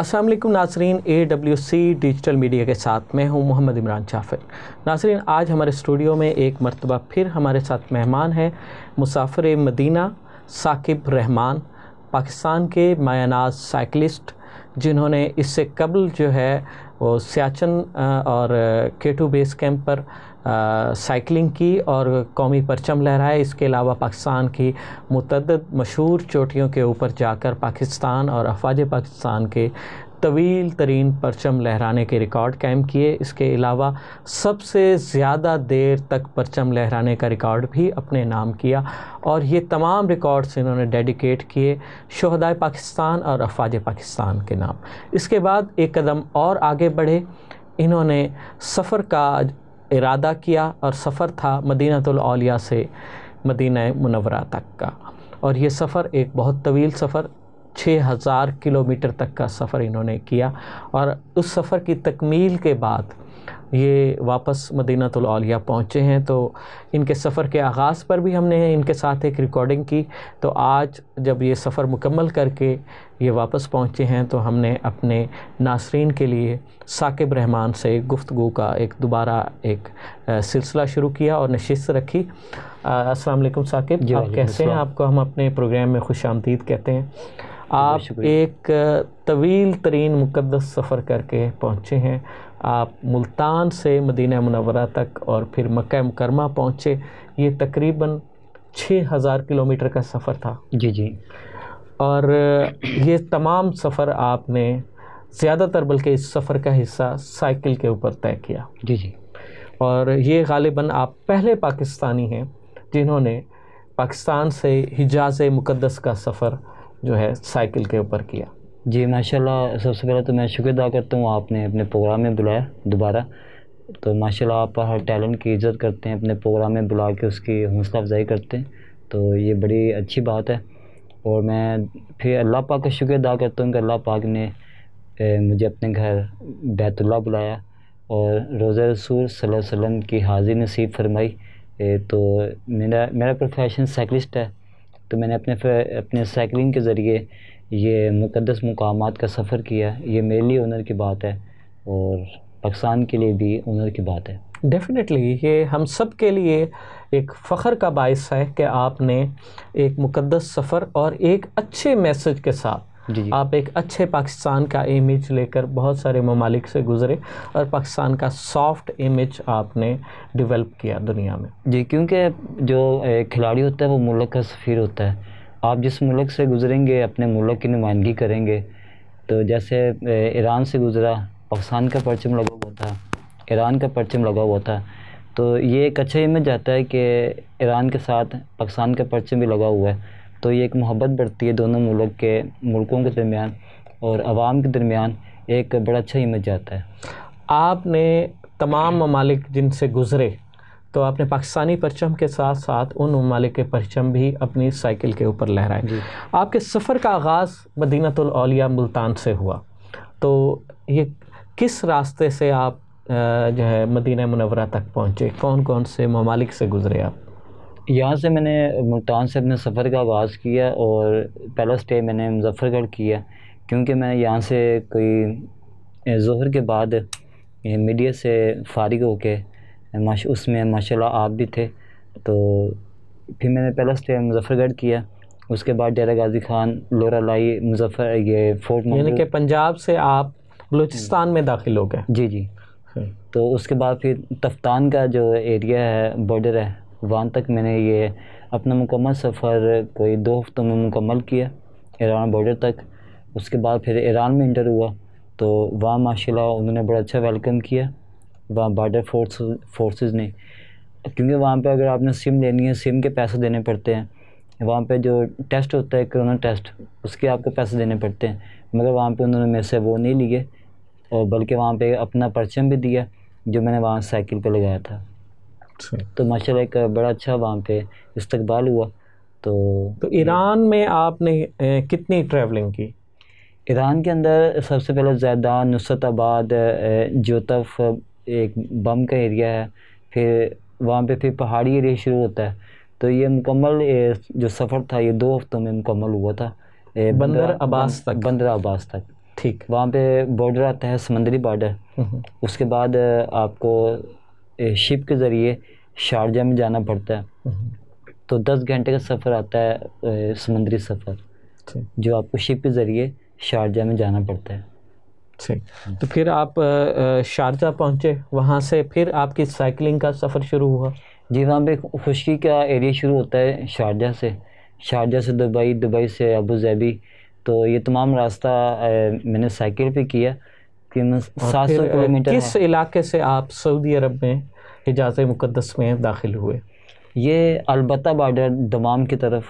السلام علیکم ناظرین، AWC ڈیجیٹل میڈیا کے ساتھ میں ہوں محمد عمران جعفر۔ ناظرین، آج ہمارے اسٹوڈیو میں ایک مرتبہ پھر ہمارے ساتھ مہمان ہیں مسافر مدینہ ثاقب رحمان، پاکستان کے مایہ ناز سائیکلسٹ، جنہوں نے اس سے قبل جو ہے وہ سیاچن اور K2 بیس کیمپ پر سائیکلنگ کی اور قومی پرچم لہرائے۔ اس کے علاوہ پاکستان کی متعدد مشہور چوٹیوں کے اوپر جا کر پاکستان اور افواج پاکستان کے طویل ترین پرچم لہرانے کے ریکارڈ قائم کیے۔ اس کے علاوہ سب سے زیادہ دیر تک پرچم لہرانے کا ریکارڈ بھی اپنے نام کیا، اور یہ تمام ریکارڈز انہوں نے ڈیڈیکیٹ کیے شہدائے پاکستان اور افواج پاکستان کے نام۔ اس کے بعد ایک قدم اور آگے بڑھے، انہوں نے سفر کا ارادہ کیا، اور سفر تھا مدینہ الاولیاء سے مدینہ منورہ تک کا، اور یہ سفر ایک بہت طویل سفر 6000 کلومیٹر تک کا سفر انہوں نے کیا، اور اس سفر کی تکمیل کے بعد یہ واپس مدینہ الاولیاء پہنچے ہیں۔ تو ان کے سفر کے آغاز پر بھی ہم نے ان کے ساتھ ایک ریکارڈنگ کی، تو آج جب یہ سفر مکمل کر کے یہ واپس پہنچے ہیں تو ہم نے اپنے ناظرین کے لیے ثاقب رحمان سے گفتگو کا دوبارہ ایک سلسلہ شروع کیا اور نشست رکھی۔ السلام علیکم ثاقب، آپ کیسے ہیں؟ آپ کو ہم اپنے پروگرام میں خوش آمدید کہتے ہیں۔ آپ ایک طویل ترین مقدس سفر کر کے پہنچے ہیں، آپ ملتان سے مدینہ منورہ تک اور پھر مکہ مکرمہ پہنچے۔ یہ تقریباً 6000 کلومیٹر کا سفر تھا۔ جی اور یہ تمام سفر آپ نے زیادہ تر بلکہ اس سفر کا حصہ سائیکل کے اوپر طے کیا۔ جی اور یہ غالباً آپ پہلے پاکستانی ہیں جنہوں نے پاکستان سے حجاز مقدس کا سفر جو ہے سائیکل کے اوپر کیا۔ جی ماشاءاللہ، سب سے پہلے تو میں شکر ادا کرتا ہوں آپ نے اپنے پروگرام میں بلایا دوبارہ۔ تو ماشاءاللہ آپ ہر ٹیلنٹ کی عزت کرتے ہیں، اپنے پروگرام میں بلا کے اس کی حوصلہ افزائی کرتے ہیں، تو یہ بڑی اچھی بات ہے۔ اور میں پھر اللہ پاک کا شکر ادا کرتا ہوں کہ اللہ پاک نے مجھے اپنے گھر بیت اللہ بلایا اور روضہ رسول صلی اللہ علیہ وسلم کی حاضری نصیب فرمائی۔ تو میرا پروفیشن سائیکلسٹ ہے، تو میں نے اپنے سائیکلنگ کے ذریعے یہ مقدس مقامات کا سفر کیا۔ یہ میرے لیے آنر کی بات ہے اور پاکستان کے لیے بھی آنر کی بات ہے۔ ڈیفینیٹلی یہ ہم سب کے لیے ایک فخر کا باعث ہے کہ آپ نے ایک مقدس سفر اور ایک اچھے میسج کے ساتھ آپ ایک اچھے پاکستان کا امیج لے کر بہت سارے ممالک سے گزرے، اور پاکستان کا سافٹ امیج آپ نے ڈیولپ کیا دنیا میں۔ جی، کیونکہ جو کھلاڑی ہوتا ہے وہ ملک کا سفیر ہوتا ہے۔ آپ جس ملک سے گزریں گے اپنے ملک کی نمائندگی کریں گے۔ تو جیسے ایران سے گزرا، پاکستان کا پرچم لگا ہوا تھا، ایران کا پرچم لگا ہوا تھا، تو یہ ایک اچھا امیج آتا ہے کہ ایران کے ساتھ پاکستان کا پرچم بھی لگا ہوا ہے، تو یہ ایک محبت بڑھتی ہے دونوں ملکوں کے درمیان، اور عوام کے درمیان ایک بڑا اچھا امیج آتا ہے۔ آپ نے تمام ممالک جن سے گزرے تو آپ نے پاکستانی پرچم کے ساتھ ساتھ ان ممالک کے پرچم بھی اپنی سائیکل کے اوپر لہرائے۔ آپ کے سفر کا آغاز مدینہ الاولیاء ملتان سے ہوا، تو یہ کس راستے سے آپ جو ہے مدینہ منورہ تک پہنچے؟ کون کون سے ممالک سے گزرے آپ؟ یہاں سے میں نے ملتان سے اپنے سفر کا آغاز کیا، اور پہلا اسٹے میں نے مظفر گڑھ کیا، کیونکہ میں یہاں سے کوئی ظہر کے بعد میڈیا سے فارغ ہو کے اس میں ماشاءاللہ آپ بھی تھے، تو پھر میں نے پہلا اسٹے مظفر گڑھ کیا۔ اس کے بعد ڈیرہ غازی خان، لورا لائی، مظفر، یہ فورٹ ممبر، یعنی کہ پنجاب سے آپ بلوچستان میں داخل ہو گئے۔ جی تو اس کے بعد پھر تفتان کا جو ایریا ہے، بارڈر ہے، وہاں تک میں نے یہ اپنا مکمل سفر کوئی 2 ہفتوں میں مکمل کیا، ایران بارڈر تک۔ اس کے بعد پھر ایران میں انٹر ہوا، تو وہاں ماشاءاللہ انہوں نے بڑا اچھا ویلکم کیا وہاں بارڈر فورسز نے، کیونکہ وہاں پہ اگر آپ نے سم لینی ہے، سم کے پیسے دینے پڑتے ہیں۔ وہاں پہ جو ٹیسٹ ہوتا ہے کرونا ٹیسٹ، اس کے آپ کو پیسے دینے پڑتے ہیں، مگر وہاں پہ انہوں نے میرے سے وہ نہیں لیے، اور بلکہ وہاں پہ اپنا پرچم بھی دیا جو میں نے وہاں سائیکل پہ لگایا تھا۔ تو ماشاءاللہ ایک بڑا اچھا وہاں پہ استقبال ہوا۔ تو ایران میں آپ نے کتنی ٹریولنگ کی؟ ایران کے اندر سب سے پہلے زیدان، نصرت آباد، جوتف ایک بم کا ایریا ہے، پھر وہاں پہ پھر پہاڑی ایریا شروع ہوتا ہے۔ تو یہ مکمل جو سفر تھا یہ 2 ہفتوں میں مکمل ہوا تھا، بندر عباس تک۔ بندر عباس تک، ٹھیک. وہاں پہ بارڈر آتا ہے سمندری بارڈر. اس کے بعد آپ کو شپ کے ذریعے شارجہ میں جانا پڑتا ہے. تو 10 گھنٹے کا سفر آتا ہے سمندری سفر, جو آپ کو شپ کے ذریعے شارجہ میں جانا پڑتا ہے. ٹھیک. تو پھر آپ شارجہ پہنچے, وہاں سے پھر آپ کی سائیکلنگ کا سفر شروع ہوا؟ جی, وہاں پہ خشکی کا ایریا شروع ہوتا ہے شارجہ سے دبئی, دبئی سے ابو ظہبی. تو یہ تمام راستہ میں نے سائیکل پہ کیا. 700 کلومیٹر. کس علاقے سے آپ سعودی عرب میں حجاز مقدس میں داخل ہوئے؟ یہ البتہ بارڈر دمام کی طرف.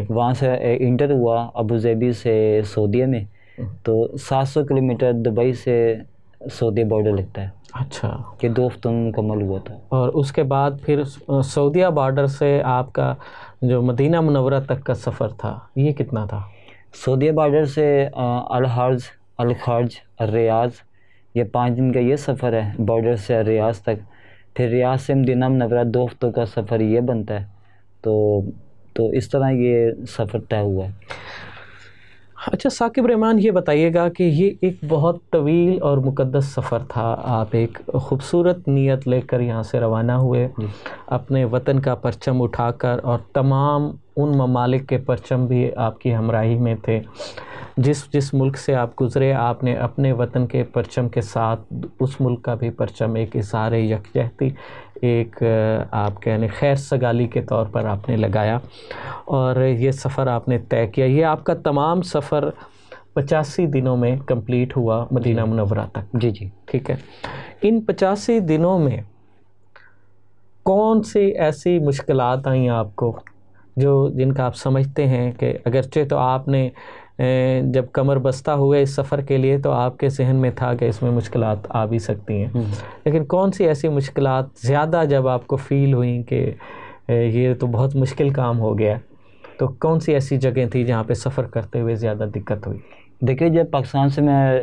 وہاں سے انٹر ہوا ابو ظہبی سے سعودیہ میں. تو 700 کلومیٹر دبئی سے سعودیہ بارڈر لگتا ہے. اچھا, کہ 2 ہفتوں میں مکمل ہوا تھا. اور اس کے بعد پھر سعودیہ بارڈر سے آپ کا جو مدینہ منورہ تک کا سفر تھا یہ کتنا تھا؟ سعودیہ بارڈر سے الحرج, الخرج, الریاض, یہ 5 دن کا یہ سفر ہے بارڈر سے ریاض تک. پھر ریاض سے مدینہ منورہ 2 ہفتوں کا سفر یہ بنتا ہے. تو اس طرح یہ سفر طے ہوا ہے. اچھا ثاقب رحمان, یہ بتائیے گا کہ یہ ایک بہت طویل اور مقدس سفر تھا. آپ ایک خوبصورت نیت لے کر یہاں سے روانہ ہوئے, اپنے وطن کا پرچم اٹھا کر, اور تمام ان ممالک کے پرچم بھی آپ کی ہمراہی میں تھے. جس ملک سے آپ گزرے, آپ نے اپنے وطن کے پرچم کے ساتھ اس ملک کا بھی پرچم, ایک اظہار یکجہتی, ایک آپ کہنے خیر سگالی کے طور پر آپ نے لگایا, اور یہ سفر آپ نے طے کیا. یہ آپ کا تمام سفر 85 دنوں میں کمپلیٹ ہوا مدینہ منورہ تک. جی جی, ٹھیک ہے. ان 85 دنوں میں کون سی ایسی مشکلات آئیں آپ کو جن کا آپ سمجھتے ہیں کہ اگرچہ تو آپ نے جب کمر بستہ ہوئے اس سفر کے لیے تو آپ کے ذہن میں تھا کہ اس میں مشکلات آ بھی سکتی ہیں, لیکن کون سی ایسی مشکلات زیادہ جب آپ کو فیل ہوئیں کہ یہ تو بہت مشکل کام ہو گیا, تو کون سی ایسی جگہیں تھیں جہاں پہ سفر کرتے ہوئے زیادہ دقت ہوئی؟ دیکھیے, جب پاکستان سے میں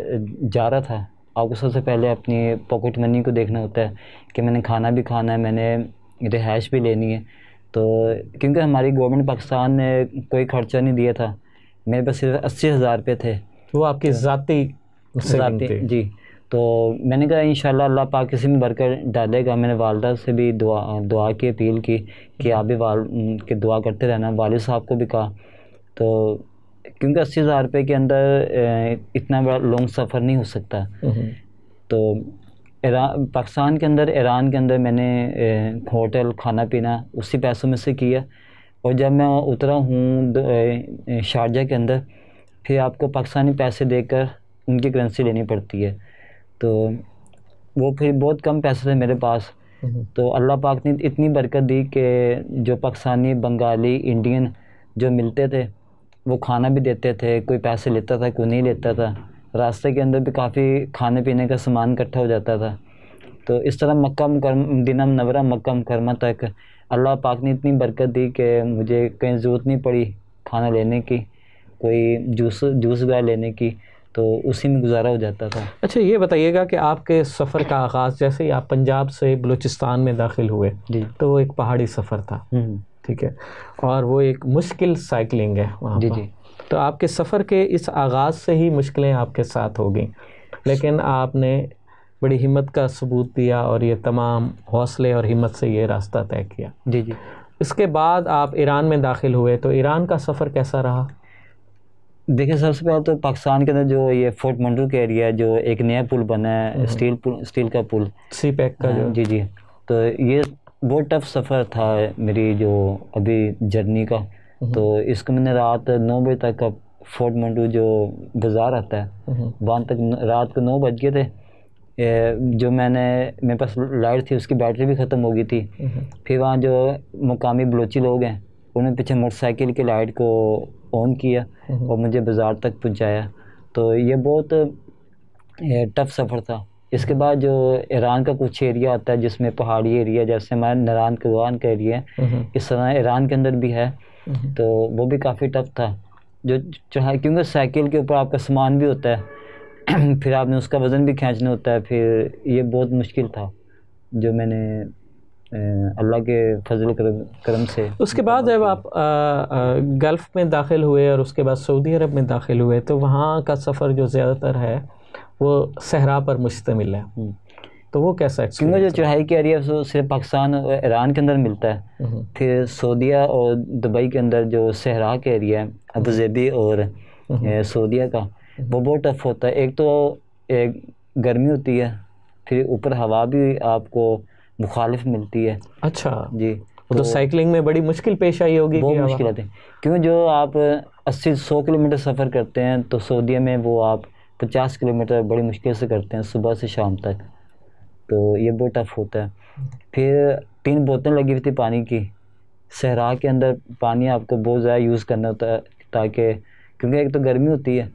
جا رہا تھا, آپ کو سب سے پہلے اپنی پاکٹ منی کو دیکھنا ہوتا ہے کہ میں نے کھانا بھی کھانا ہے, میں نے رہائش بھی لینی ہے. تو کیونکہ ہماری گورنمنٹ پاکستان نے کوئی خرچہ نہیں دیا تھا, میرے پاس صرف 80,000 روپے تھے. وہ آپ کی ذاتی جی. تو میں نے کہا انشاءاللہ اللہ پاک کسی میں برکت ڈالے گا. میں نے والدہ سے بھی دعا کی اپیل کی کہ آپ بھی دعا کرتے رہنا. والد صاحب کو بھی کہا. تو کیونکہ 80,000 روپے کے اندر اتنا بڑا لانگ سفر نہیں ہو سکتا. تو پاکستان کے اندر, ایران کے اندر میں نے ہوٹل, کھانا پینا اسی پیسوں میں سے کیا. اور جب میں اترا ہوں شارجہ کے اندر, پھر آپ کو پاکستانی پیسے دے کر ان کی کرنسی لینی پڑتی ہے. تو وہ پھر بہت کم پیسے تھے میرے پاس. تو اللہ پاک نے اتنی برکت دی کہ جو پاکستانی, بنگالی, انڈین جو ملتے تھے وہ کھانا بھی دیتے تھے. کوئی پیسے لیتا تھا, کوئی نہیں لیتا تھا. راستے کے اندر بھی کافی کھانے پینے کا سامان اکٹھا ہو جاتا تھا. تو اس طرح مدینہ منورہ, مکہ مکرمہ تک اللہ پاک نے اتنی برکت دی کہ مجھے کہیں ضرورت نہیں پڑی کھانا لینے کی, کوئی جوس وغیرہ لینے کی. تو اسی میں گزارا ہو جاتا تھا. اچھا, یہ بتائیے گا کہ آپ کے سفر کا آغاز جیسے ہی آپ پنجاب سے بلوچستان میں داخل ہوئے, جی, تو وہ ایک پہاڑی سفر تھا. ٹھیک ہے, اور وہ ایک مشکل سائیکلنگ ہے وہاں جی پر. جی. تو آپ کے سفر کے اس آغاز سے ہی مشکلیں آپ کے ساتھ ہو گئیں, لیکن آپ نے بڑی ہمت کا ثبوت دیا اور یہ تمام حوصلے اور ہمت سے یہ راستہ طے کیا. جی جی. اس کے بعد آپ ایران میں داخل ہوئے, تو ایران کا سفر کیسا رہا؟ دیکھیں, سب سے پہلے تو پاکستان کے اندر جو یہ فورٹ منڈو کا ایریا ہے, جو ایک نیا پل بنا ہے, اسٹیل کا پل, سی پیک کا جو. جی جی. تو یہ بہت ٹف سفر تھا میری جو ابھی جرنی کا. تو اس کو میں نے رات 9 بجے تک فورٹ منڈو جو بازار آتا ہے وہاں تک, رات کو 9 بج گئے تھے. جو میرے پاس لائٹ تھی اس کی بیٹری بھی ختم ہو گئی تھی. پھر وہاں جو مقامی بلوچی لوگ ہیں انہوں نے پیچھے موٹر سائیکل کی لائٹ کو آن کیا اور مجھے بازار تک پہنچایا. تو یہ بہت ٹف سفر تھا. اس کے بعد جو ایران کا کچھ ایریا آتا ہے جس میں پہاڑی ایریا, جیسے ہمارا ناران کوان کا ایریا ہے, اس طرح ایران کے اندر بھی ہے. تو وہ بھی کافی ٹف تھا, جو کیونکہ سائیکل کے اوپر آپ کا سامان بھی ہوتا ہے, پھر آپ نے اس کا وزن بھی کھینچنا ہوتا ہے. پھر یہ بہت مشکل تھا جو میں نے اللہ کے فضل کرم سے. اس کے بعد جب آپ گلف میں داخل ہوئے اور اس کے بعد سعودی عرب میں داخل ہوئے تو وہاں کا سفر جو زیادہ تر ہے وہ صحرا پر مشتمل ہے, تو وہ کیسا کیونکہ جو چڑھائی کا ایریا وہ صرف پاکستان اور ایران کے اندر ملتا ہے. پھر سعودیہ اور دبئی کے اندر جو صحرا کا ایریا ہے ابوظہبی اور سعودیہ کا, وہ بہت ٹف ہوتا ہے. ایک تو گرمی ہوتی ہے, پھر اوپر ہوا بھی آپ کو مخالف ملتی ہے. اچھا جی, تو سائیکلنگ میں بڑی مشکل پیش آئی ہوگی. بہت مشکلات ہیں, کیونکہ جو آپ 80-100 کلومیٹر سفر کرتے ہیں تو سعودیہ میں وہ آپ 50 کلومیٹر بڑی مشکل سے کرتے ہیں صبح سے شام تک, تو یہ بہت ٹف ہوتا ہے. پھر 3 بوتلیں لگی ہوئی تھی پانی کی. صحرا کے اندر پانی آپ کو بہت زیادہ یوز کرنا ہوتا ہے تاکہ, کیونکہ ایک تو گرمی ہوتی ہے,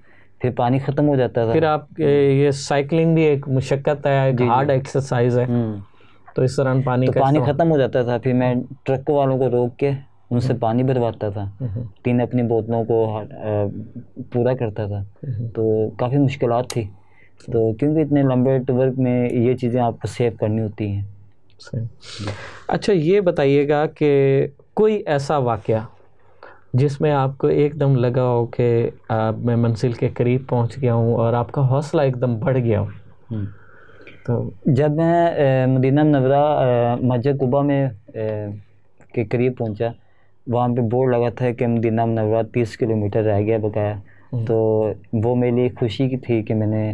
پھر پانی ختم ہو جاتا تھا. پھر آپ یہ سائیکلنگ بھی ایک مشقت ہے, ایک ہارڈ ایکسرسائز ہے, تو اس طرح پانی ختم ہو جاتا تھا. پھر میں ٹرک والوں کو روک کے ان سے پانی بھرواتا تھا, 3 اپنی بوتلوں کو پورا کرتا تھا, تو کافی مشکلات تھی. تو کیونکہ اتنے لمبے ٹور میں یہ چیزیں آپ کو سیو کرنی ہوتی ہیں. اچھا یہ بتائیے گا کہ کوئی ایسا واقعہ جس میں آپ کو ایک دم لگا ہو کہ میں منزل کے قریب پہنچ گیا ہوں اور آپ کا حوصلہ ایک دم بڑھ گیا ہو. تو جب میں مدینہ منورہ مسجد قباء میں کے قریب پہنچا, وہاں پہ بورڈ لگا تھا کہ مدینہ منورہ 30 کلومیٹر رہ گیا بقایا. تو وہ میرے لیے خوشی کی تھی کہ میں نے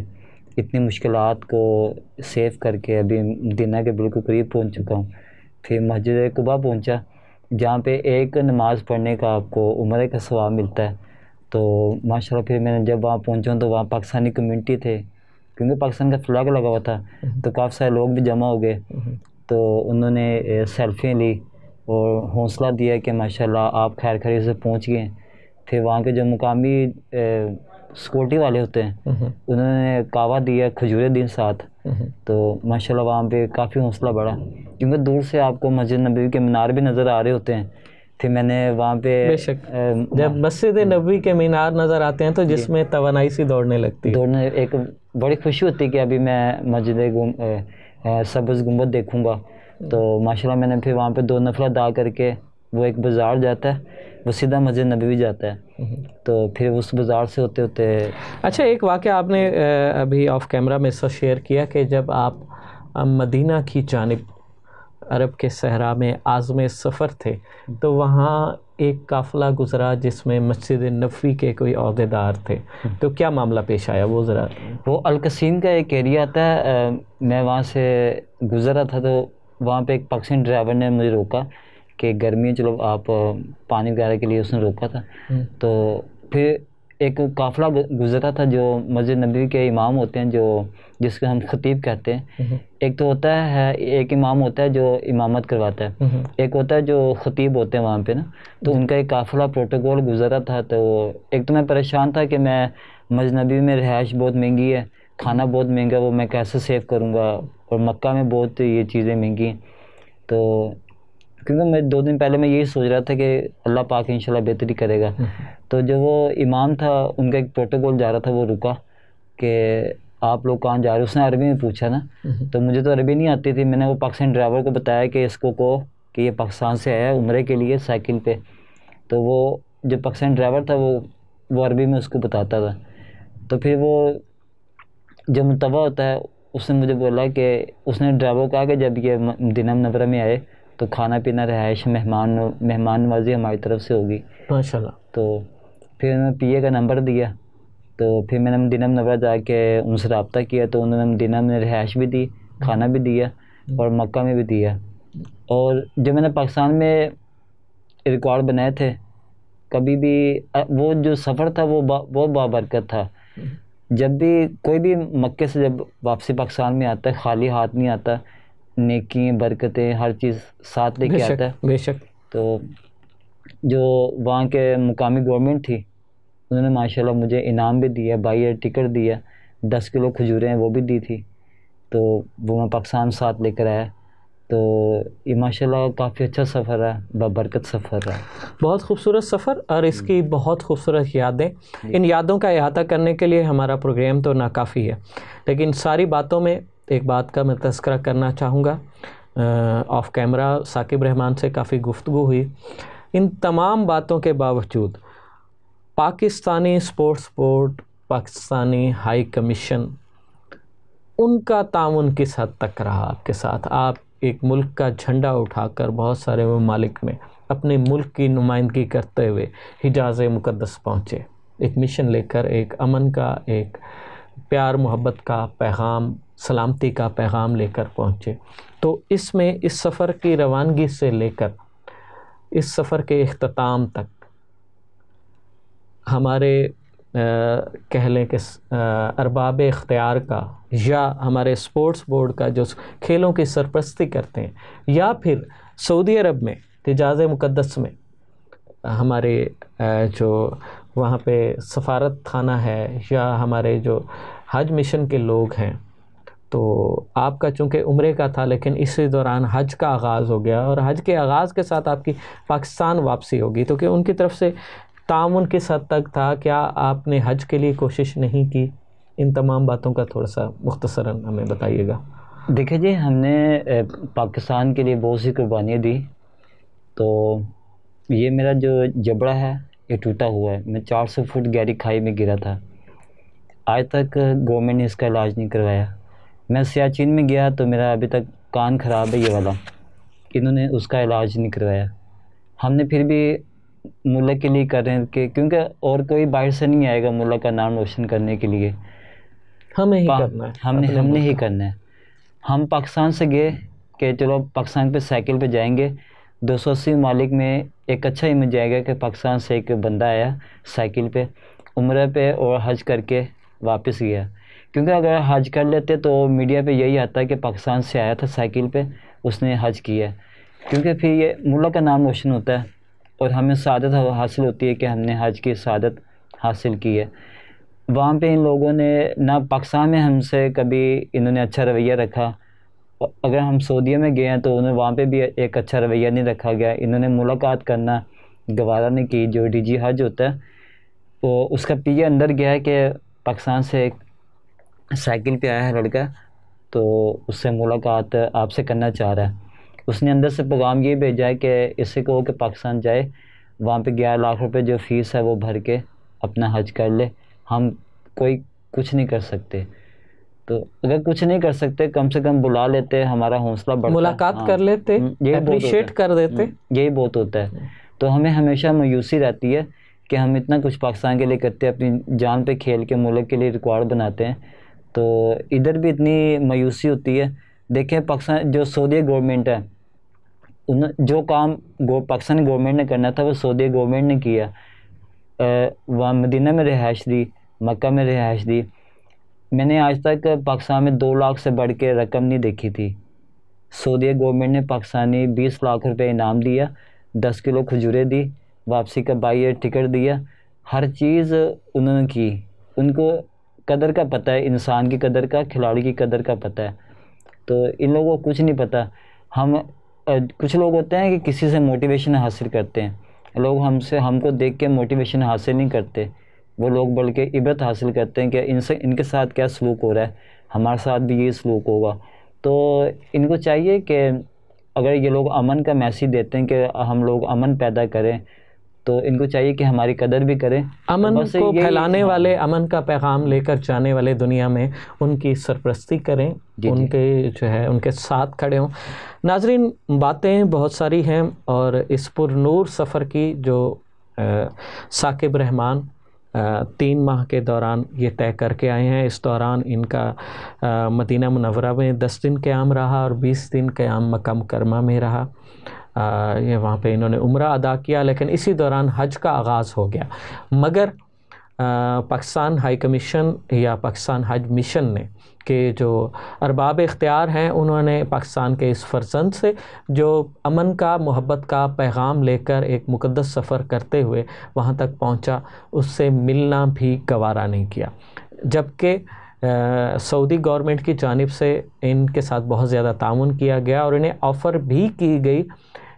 اتنی مشکلات کو سیو کر کے ابھی مدینہ کے بالکل قریب پہنچ چکا ہوں. پھر مسجد قباء پہنچا جہاں پہ ایک نماز پڑھنے کا آپ کو عمرے کا ثواب ملتا ہے. تو ماشاءاللہ پھر میں نے جب وہاں پہنچا تو وہاں پاکستانی کمیونٹی تھے, کیونکہ پاکستان کا فلیگ لگا ہوا تھا, تو کافی سارے لوگ بھی جمع ہو گئے. تو انہوں نے سیلفیاں لی اور حوصلہ دیا کہ ماشاءاللہ آپ خیر خیریت سے پہنچ گئے. پھر وہاں کے جو مقامی سیکورٹی والے ہوتے ہیں انہوں نے کعوہ دیا, کھجوریں دیں ساتھ. تو ماشاءاللہ وہاں پہ کافی حوصلہ بڑھا, کیونکہ دور سے آپ کو مسجد نبوی کے مینار بھی نظر آ رہے ہوتے ہیں. پھر میں نے وہاں پہ بے شک جب مسجد نبوی کے مینار نظر آتے ہیں تو جس میں توانائی سی دوڑنے لگتی ہے, ایک بڑی خوشی ہوتی ہے کہ ابھی میں مسجد سبز گنبد دیکھوں گا. تو ماشاءاللہ میں نے پھر وہاں پہ 2 نفل ادا کر کے, وہ ایک بازار جاتا ہے, وہ سیدھا مسجد نبوی جاتا ہے, تو پھر اس بازار سے ہوتے ہوتے. اچھا ایک واقعہ آپ نے ابھی آف کیمرہ میں سے شیئر کیا کہ جب آپ مدینہ کی جانب عرب کے صحرا میں عازم سفر تھے تو وہاں ایک قافلہ گزرا جس میں مسجد نبوی کے کوئی عہدیدار تھے, تو کیا معاملہ پیش آیا وہ ذرا. وہ القصیم کا ایک ایریا آتا ہے, میں وہاں سے گزرا تھا تو وہاں پہ ایک پاکستانی ڈرائیور نے مجھے روکا کہ گرمی ہے چلو آپ پانی وغیرہ کے لیے اس نے روکا تھا. تو پھر ایک قافلہ گزرا تھا جو مسجد نبوی کے امام ہوتے ہیں, جو جس کو ہم خطیب کہتے ہیں. ایک تو ہوتا ہے ایک امام ہوتا ہے جو امامت کرواتا ہے, ایک ہوتا ہے جو خطیب ہوتے ہیں وہاں پہ نا. تو ان کا ایک قافلہ پروٹوکول گزرا تھا. تو ایک تو میں پریشان تھا کہ میں مسجد نبوی میں رہائش بہت مہنگی ہے, کھانا بہت مہنگا, وہ میں کیسے سیو کروں گا, اور مکہ میں بہت یہ چیزیں مہنگی ہیں. تو کیونکہ میں 2 دن پہلے میں یہی سوچ رہا تھا کہ اللہ پاک انشاءاللہ بہتری کرے گا. تو جو وہ امام تھا ان کا ایک پروٹوکول جا رہا تھا, وہ رکا کہ آپ لوگ کہاں جا رہے ہو. اس نے عربی میں پوچھا نا, تو مجھے تو عربی نہیں آتی تھی. میں نے وہ پاکستانی ڈرائیور کو بتایا کہ اس کو کہو کہ یہ پاکستان سے آیا ہے عمرے کے لیے سائیکل پہ. تو وہ جو پاکستانی ڈرائیور تھا وہ عربی میں اس کو بتاتا تھا. تو پھر وہ جو متبع ہوتا ہے اس نے مجھے بولا کہ اس نے ڈرائیور کو کہا کہ جب یہ مدینہ منورہ میں آئے تو کھانا پینا رہائش مہمان نوازی ہماری طرف سے ہوگی ماشاءاللہ. تو پھر انہوں نے پی اے کا نمبر دیا. تو پھر میں نے مدینہ منورہ جا کے ان سے رابطہ کیا, تو انہوں نے مدینہ میں رہائش بھی دی, کھانا بھی دیا, اور مکہ میں بھی دیا. اور جو میں نے پاکستان میں ریکارڈ بنائے تھے کبھی بھی, وہ جو سفر تھا وہ بہت بابرکت تھا. جب بھی کوئی بھی مکے سے جب واپسی پاکستان میں آتا ہے خالی ہاتھ نہیں آتا, نیکی برکتیں ہر چیز ساتھ لے کے آتا ہے. بے شک. تو جو وہاں کے مقامی گورنمنٹ تھی انہوں نے ماشاءاللہ مجھے انعام بھی دیا, بائی ایئر ٹکٹ دیا, 10 کلو کھجوریں وہ بھی دی تھی. تو وہ میں پاکستان ساتھ لے کر آیا. تو یہ ماشاءاللہ کافی اچھا سفر ہے, بابرکت سفر ہے. بہت خوبصورت سفر اور اس کی بہت خوبصورت یادیں. ان یادوں کا احاطہ کرنے کے لیے ہمارا پروگرام تو ناکافی ہے, لیکن ساری باتوں میں ایک بات کا میں تذکرہ کرنا چاہوں گا آف کیمرہ ثاقب رحمان سے کافی گفتگو ہوئی. ان تمام باتوں کے باوجود Pakistani sports board, Pakistani high commission, ان کا تعاون کس حد تک رہا آپ کے ساتھ؟ آپ ایک ملک کا جھنڈا اٹھا کر بہت سارے ممالک میں اپنے ملک کی نمائندگی کرتے ہوئے حجاز مقدس پہنچے، ایک مشن لے کر، ایک امن کا، ایک پیار محبت کا پیغام، سلامتی کا پیغام لے کر پہنچے. تو اس میں اس سفر کی روانگی سے لے کر اس سفر کے اختتام تک ہمارے کہہ لیں کہ ارباب اختیار کا یا ہمارے اسپورٹس بورڈ کا جو کھیلوں کی سرپرستی کرتے ہیں، یا پھر سعودی عرب میں حجاز مقدس میں ہمارے جو وہاں پہ سفارت خانہ ہے، یا ہمارے جو حج مشن کے لوگ ہیں، تو آپ کا چونکہ عمرے کا تھا لیکن اسی دوران حج کا آغاز ہو گیا، اور حج کے آغاز کے ساتھ آپ کی پاکستان واپسی ہوگی، تو کہ ان کی طرف سے تعاون کس حد تک تھا؟ کیا آپ نے حج کے لیے کوشش نہیں کی؟ ان تمام باتوں کا تھوڑا سا مختصراً ہمیں بتائیے گا. دیکھیں جی، ہم نے پاکستان کے لیے بہت سی قربانیاں دی. تو یہ میرا جو جبڑا ہے یہ ٹوٹا ہوا ہے. میں 400 فٹ گہری کھائی میں گرا تھا. آج تک گورنمنٹ نے اس کا علاج نہیں کروایا. میں سیاچین میں گیا تو میرا ابھی تک کان خراب ہے یہ والا، انہوں نے اس کا علاج نہیں کروایا. ہم نے پھر بھی ملک کے لیے کر رہے ہیں کہ کیونکہ اور کوئی باہر سے نہیں آئے گا ملک کا نام روشن کرنے کے لیے، ہمیں ہی کرنا ہے، ہم نے ہی کرنا ہے. ہم پاکستان سے گئے کہ چلو پاکستان پہ سائیکل پہ جائیں گے. 280 ممالک میں ایک اچھا امیج جائے گا کہ پاکستان سے ایک بندہ آیا سائیکل پہ عمرہ پہ اور حج کر کے واپس گیا. کیونکہ اگر حج کر لیتے تو میڈیا پہ یہی آتا ہے کہ پاکستان سے آیا تھا سائیکل پہ، اس نے حج کیا. کیونکہ پھر یہ ملک کا نام روشن ہوتا ہے اور ہمیں سعادت حاصل ہوتی ہے کہ ہم نے حج کی سعادت حاصل کی ہے. وہاں پہ ان لوگوں نے نہ پاکستان میں ہم سے کبھی انہوں نے اچھا رویہ رکھا. اگر ہم سعودیہ میں گئے ہیں تو انہیں وہاں پہ بھی ایک اچھا رویہ نہیں رکھا گیا. انہوں نے ملاقات کرنا گوارا نہیں کی. جو ڈی جی حج ہوتا ہے وہ اس کا پی اندر گیا ہے کہ پاکستان سے ایک سائیکل پہ آیا ہے لڑکا، تو اس سے ملاقات آپ سے کرنا چاہ رہا ہے. اس نے اندر سے پیغام یہ بھیجا ہے کہ اس سے کہو کہ پاکستان جائے، وہاں پہ 11 لاکھ روپے جو فیس ہے وہ بھر کے اپنا حج کر لے. ہم کوئی کچھ نہیں کر سکتے، تو اگر کچھ نہیں کر سکتے کم سے کم بلا لیتے، ہمارا حوصلہ بڑھتا، ملاقات کر لیتے، اپریشیٹ کر دیتے. یہی بہت ہوتا ہے. تو ہمیں ہمیشہ مایوسی رہتی ہے کہ ہم اتنا کچھ پاکستان کے لیے کرتے ہیں، اپنی جان پہ کھیل کے ملک کے لیے ریکارڈ بناتے ہیں، تو ادھر بھی اتنی مایوسی ہوتی ہے. دیکھیں پاکستان جو سعودی گورنمنٹ ہے، جو کام پاکستانی گورنمنٹ نے کرنا تھا وہ سعودی گورنمنٹ نے کیا. وہاں مدینہ میں رہائش دی، مکہ میں رہائش دی. میں نے آج تک پاکستان میں 2 لاکھ سے بڑھ کے رقم نہیں دیکھی تھی. سعودی گورنمنٹ نے پاکستانی 20 لاکھ روپے انعام دیا، 10 کلو کھجوریں دی، واپسی کا بائی ایئر ٹکٹ دیا. ہر چیز انہوں نے کی. ان کو قدر کا پتہ ہے، انسان کی قدر کا، کھلاڑی کی قدر کا پتہ ہے. تو ان لوگوں کو کچھ نہیں پتہ. کچھ لوگ ہوتے ہیں کہ کسی سے موٹیویشن حاصل کرتے ہیں. لوگ ہم کو دیکھ کے موٹیویشن حاصل نہیں کرتے، وہ لوگ بلکہ عبرت حاصل کرتے ہیں کہ ان کے ساتھ کیا سلوک ہو رہا ہے، ہمارے ساتھ بھی یہ سلوک ہوگا. تو ان کو چاہیے کہ اگر یہ لوگ امن کا میسیج دیتے ہیں کہ ہم لوگ امن پیدا کریں، تو ان کو چاہیے کہ ہماری قدر بھی کریں. امن کو پھیلانے والے، امن کا پیغام لے کر جانے والے دنیا میں ان کی سرپرستی کریں، ان کے جو ہے ان کے ساتھ کھڑے ہوں. ناظرین، باتیں بہت ساری ہیں اور اس پر نور سفر کی جو ثاقب رحمان 3 ماہ کے دوران یہ طے کر کے آئے ہیں. اس دوران ان کا مدینہ منورہ میں 10 دن قیام رہا اور 20 دن قیام مکہ مکرمہ میں رہا. یہ وہاں پہ انہوں نے عمرہ ادا کیا، لیکن اسی دوران حج کا آغاز ہو گیا. مگر پاکستان ہائی کمیشن یا پاکستان حج مشن نے کہ جو ارباب اختیار ہیں، انہوں نے پاکستان کے اس فرزند سے جو امن کا، محبت کا پیغام لے کر ایک مقدس سفر کرتے ہوئے وہاں تک پہنچا، اس سے ملنا بھی گوارا نہیں کیا. جبکہ سعودی گورنمنٹ کی جانب سے ان کے ساتھ بہت زیادہ تعاون کیا گیا اور انہیں آفر بھی کی گئی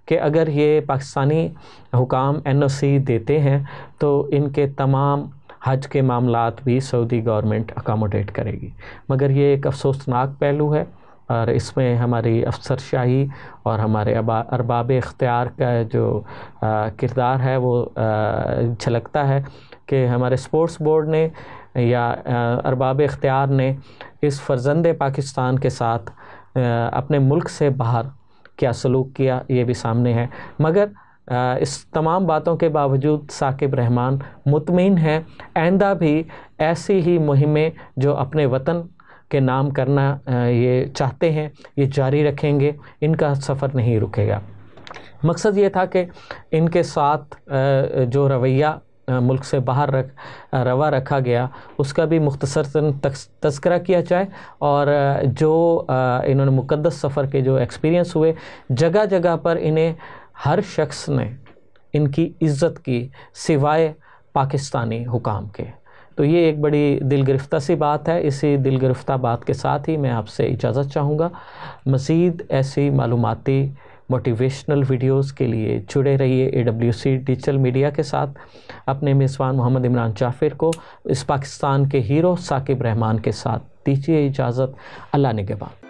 کہ اگر یہ پاکستانی حکام NOC دیتے ہیں تو ان کے تمام حج کے معاملات بھی سعودی گورنمنٹ اکاموڈیٹ کرے گی. مگر یہ ایک افسوسناک پہلو ہے اور اس میں ہماری افسر شاہی اور ہمارے ارباب اختیار کا جو کردار ہے وہ جھلکتا ہے کہ ہمارے اسپورٹس بورڈ نے یا ارباب اختیار نے اس فرزند پاکستان کے ساتھ اپنے ملک سے باہر کیا سلوک کیا، یہ بھی سامنے ہے۔ مگر اس تمام باتوں کے باوجود ثاقب رحمان مطمئن ہے آئندہ بھی ایسی ہی مہمیں جو اپنے وطن کے نام کرنا یہ چاہتے ہیں یہ جاری رکھیں گے، ان کا سفر نہیں رکے گا۔ مقصد یہ تھا کہ ان کے ساتھ جو رویہ ملک سے باہر روا رکھا گیا اس کا بھی مختصر تذکرہ کیا جائے، اور جو انہوں نے مقدس سفر کے جو ایکسپیرینس ہوئے، جگہ جگہ پر انہیں ہر شخص نے ان کی عزت کی سوائے پاکستانی حکام کے۔ تو یہ ایک بڑی دل گرفتہ سی بات ہے۔ اسی دل گرفتہ بات کے ساتھ ہی میں آپ سے اجازت چاہوں گا۔ مزید ایسی معلوماتی موٹیویشنل ویڈیوز کے لیے جڑے رہیے AWC ڈیجیٹل میڈیا کے ساتھ۔ اپنے میزبان محمد عمران جعفر کو اس پاکستان کے ہیرو ثاقب رحمان کے ساتھ دیجیے اجازت۔ اللہ نگہبان۔